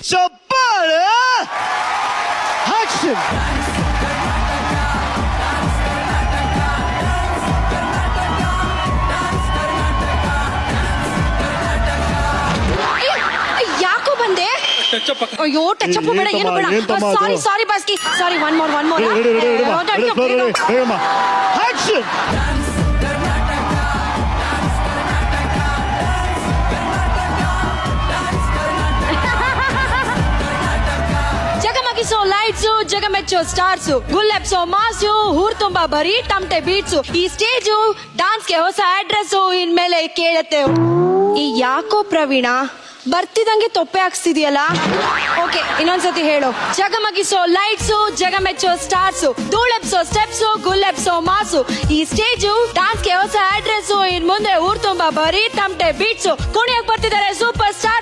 ಚಪ್ಪಾಳೆ ಆಕ್ಷನ್. ಯಾಕೋ ಬಂದೆ? ಅಯ್ಯೋ ಟಚ್ ಅಪ್ ಬೇಡ, ಏನು ಬೇಡ. ಸಾರಿ ಬಾಸ್ಕಿ, ಸಾರಿ. One more action. ಜಗಮಗಿಸೋ ಲೈಟ್ಸು, ಜಗಮೆಚ್ಚೋ ಸ್ಟಾರ್ಸು, ಗುಲ್ಲೆಪ್ಸೋ ಮಾಸು, ಊರ್ ತುಂಬಾ ಬರೀ ಟಮ್ಟೆ ಬೀಟ್ಸು. ಈ ಸ್ಟೇಜು ಡಾನ್ಸ್ಗೆ ಹೊಸ ಅಡ್ರೆಸ್ ಇನ್ಮೇಲೆ ಕೇಳತ್ತೆ. ಈ ಯಾಕೋ ಪ್ರವೀಣ ಬರ್ತಿದಂಗೆ ತೊಪ್ಪೆ ಹಾಕ್ಸ್ತಿದ್ಯಲ್ಲ? ಓಕೆ, ಇನ್ನೊಂದ್ಸತಿ ಹೇಳು. ಜಗಮಗಿಸೋ ಲೈಟ್ಸು, ಜಗಮೆಚ್ಚೋ ಸ್ಟಾರ್ಸು, ಧೂಳೆಪ್ಸೋ ಸ್ಟೆಪ್ಸು, ಗುಲ್ಲೆಪ್ಸೋ ಮಾಸು. ಈ ಸ್ಟೇಜು ಡಾನ್ಸ್ಗೆ ಹೊಸ ಅಡ್ರೆಸ್ ಇನ್ ಮುಂದೆ ಊರ್ ತುಂಬಾ ಬರೀ ಟಮ್ಟೆ ಬೀಟ್ಸು. ಕುಣಿಯಕ್ ಬರ್ತಿದ್ದಾರೆ ಸೂಪರ್ ಸ್ಟಾರ್